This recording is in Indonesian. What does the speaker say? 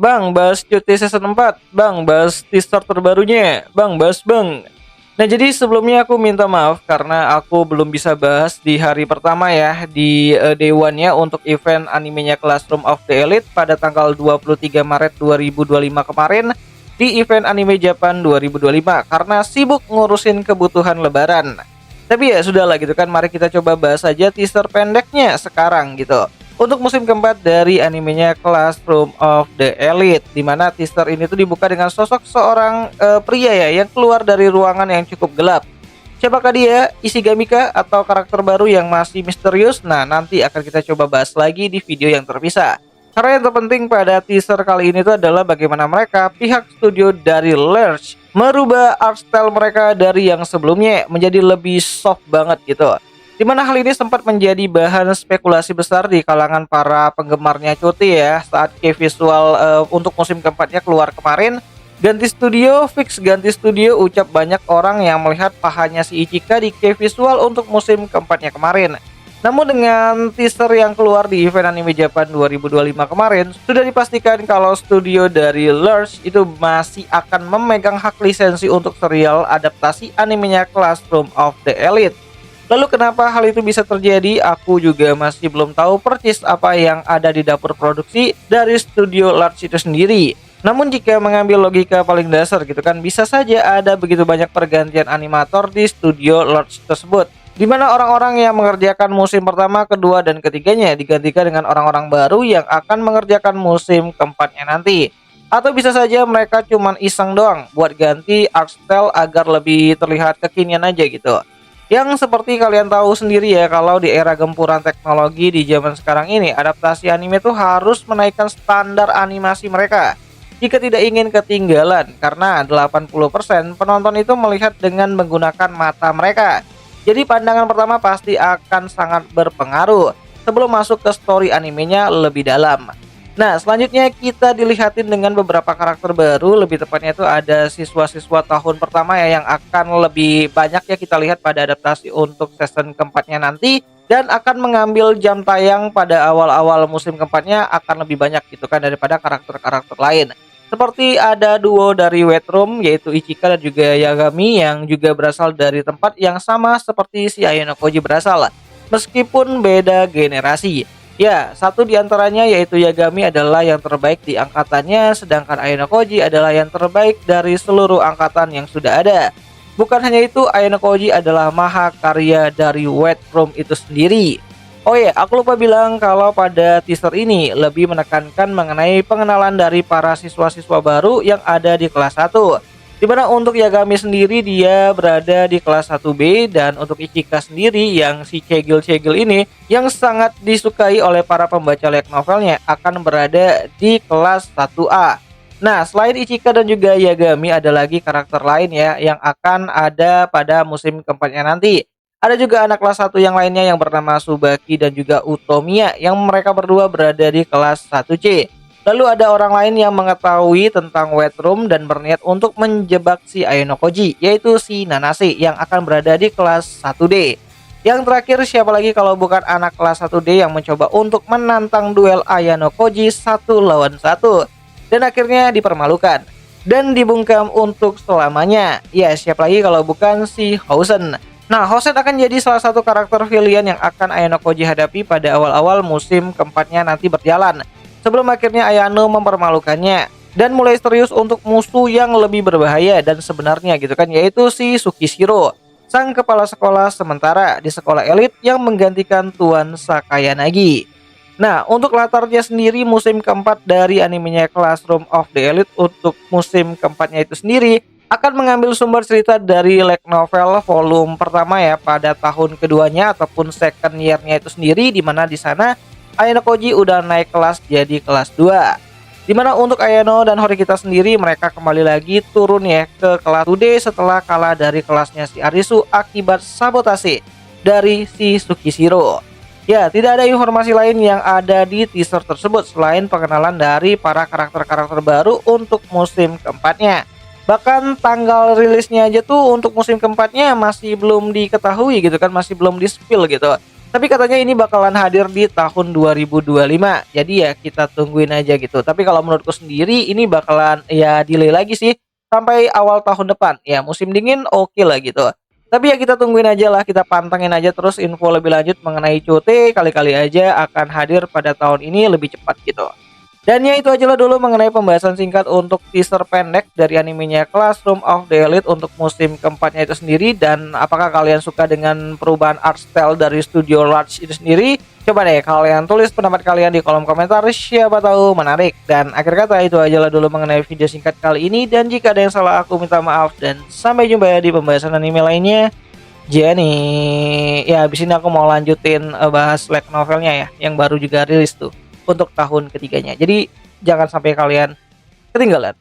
Bang, bahas cuti season 4. Bang, bahas teaser terbarunya. Bang, bahas bang. Nah, jadi sebelumnya aku minta maaf karena aku belum bisa bahas di hari pertama ya di Day One-nya untuk event animenya Classroom of the Elite pada tanggal 23 Maret 2025 kemarin di event anime Japan 2025 karena sibuk ngurusin kebutuhan lebaran. Tapi ya sudahlah gitu kan, mari kita coba bahas aja teaser pendeknya sekarang gitu. Untuk musim keempat dari animenya Classroom of the Elite, di mana teaser ini tuh dibuka dengan sosok seorang pria ya yang keluar dari ruangan yang cukup gelap. Siapakah dia? Ishigami kah atau karakter baru yang masih misterius? Nah, nanti akan kita coba bahas lagi di video yang terpisah. Karena yang terpenting pada teaser kali ini tuh adalah bagaimana mereka pihak studio dari Lerche merubah art style mereka dari yang sebelumnya menjadi lebih soft banget gitu. Di mana hal ini sempat menjadi bahan spekulasi besar di kalangan para penggemarnya Cuti ya saat key visual untuk musim keempatnya keluar kemarin. Ganti studio, fix ganti studio, ucap banyak orang yang melihat pahanya si Ichika di key visual untuk musim keempatnya kemarin. Namun dengan teaser yang keluar di event anime Japan 2025 kemarin, sudah dipastikan kalau studio dari Lerche itu masih akan memegang hak lisensi untuk serial adaptasi animenya Classroom of the Elite. Lalu kenapa hal itu bisa terjadi? Aku juga masih belum tahu persis apa yang ada di dapur produksi dari studio Lerche itu sendiri. Namun jika mengambil logika paling dasar gitu kan, bisa saja ada begitu banyak pergantian animator di studio Lerche tersebut, di mana orang-orang yang mengerjakan musim pertama, kedua, dan ketiganya digantikan dengan orang-orang baru yang akan mengerjakan musim keempatnya nanti. Atau bisa saja mereka cuman iseng doang buat ganti art style agar lebih terlihat kekinian aja gitu. Yang seperti kalian tahu sendiri ya, kalau di era gempuran teknologi di zaman sekarang ini, adaptasi anime tuh harus menaikkan standar animasi mereka jika tidak ingin ketinggalan, karena 80% penonton itu melihat dengan menggunakan mata mereka. Jadi pandangan pertama pasti akan sangat berpengaruh sebelum masuk ke story animenya lebih dalam. Nah, selanjutnya kita dilihatin dengan beberapa karakter baru, lebih tepatnya itu ada siswa-siswa tahun pertama ya yang akan lebih banyak ya kita lihat pada adaptasi untuk season keempatnya nanti, dan akan mengambil jam tayang pada awal-awal musim keempatnya akan lebih banyak gitu kan daripada karakter-karakter lain. Seperti ada duo dari Wet Room yaitu Ichika dan juga Yagami yang juga berasal dari tempat yang sama seperti si Ayano Koji berasal, meskipun beda generasi. Ya, satu di antaranya yaitu Yagami adalah yang terbaik di angkatannya, sedangkan Ayano Koji adalah yang terbaik dari seluruh angkatan yang sudah ada. Bukan hanya itu, Ayano Koji adalah mahakarya dari Wet Room itu sendiri. Oh ya, aku lupa bilang kalau pada teaser ini lebih menekankan mengenai pengenalan dari para siswa-siswa baru yang ada di kelas 1. Dimana untuk Yagami sendiri dia berada di kelas 1B, dan untuk Ichika sendiri yang si cegil-cegil ini yang sangat disukai oleh para pembaca light novelnya akan berada di kelas 1A. Nah, selain Ichika dan juga Yagami ada lagi karakter lain ya yang akan ada pada musim keempatnya nanti. Ada juga anak kelas 1 yang lainnya yang bernama Tsubaki dan juga Utomiya yang mereka berdua berada di kelas 1C. Lalu ada orang lain yang mengetahui tentang Wet Room dan berniat untuk menjebak si Ayano Koji, yaitu si Nanase yang akan berada di kelas 1D. Yang terakhir siapa lagi kalau bukan anak kelas 1D yang mencoba untuk menantang duel Ayano Koji 1 lawan 1 dan akhirnya dipermalukan dan dibungkam untuk selamanya. Ya, siapa lagi kalau bukan si Housen. Nah, Housen akan jadi salah satu karakter villain yang akan Ayano Koji hadapi pada awal-awal musim keempatnya nanti berjalan, sebelum akhirnya Ayano mempermalukannya dan mulai serius untuk musuh yang lebih berbahaya dan sebenarnya gitu kan, yaitu si Tsukishiro, sang kepala sekolah sementara di sekolah elit yang menggantikan Tuan Sakayanagi. Nah, untuk latarnya sendiri musim keempat dari animenya Classroom of the Elite untuk musim keempatnya itu sendiri akan mengambil sumber cerita dari light novel volume pertama ya pada tahun keduanya ataupun second year-nya itu sendiri, di mana di sana Ayano Koji udah naik kelas jadi kelas 2. Dimana untuk Ayano dan Horikita sendiri mereka kembali lagi turun ya ke kelas 2D setelah kalah dari kelasnya si Arisu akibat sabotase dari si Tsukishiro. Ya, tidak ada informasi lain yang ada di teaser tersebut selain pengenalan dari para karakter-karakter baru untuk musim keempatnya. Bahkan tanggal rilisnya aja tuh untuk musim keempatnya masih belum diketahui gitu kan, masih belum di-spill gitu. Tapi katanya ini bakalan hadir di tahun 2025. Jadi ya kita tungguin aja gitu. Tapi kalau menurutku sendiri ini bakalan ya delay lagi sih sampai awal tahun depan. Ya musim dingin oke lah gitu. Tapi ya kita tungguin aja lah, kita pantengin aja terus info lebih lanjut mengenai COT, kali-kali aja akan hadir pada tahun ini lebih cepat gitu. Dan ya itu aja lah dulu mengenai pembahasan singkat untuk teaser pendek dari animenya Classroom of the Elite untuk musim keempatnya itu sendiri. Dan apakah kalian suka dengan perubahan art style dari studio Large itu sendiri? Coba deh kalian tulis pendapat kalian di kolom komentar, siapa tahu menarik. Dan akhir kata itu aja lah dulu mengenai video singkat kali ini. Dan jika ada yang salah aku minta maaf dan sampai jumpa ya di pembahasan anime lainnya. Jenny, ya abis ini aku mau lanjutin bahas light novelnya ya, yang baru juga rilis tuh untuk tahun ketiganya. Jadi jangan sampai kalian ketinggalan.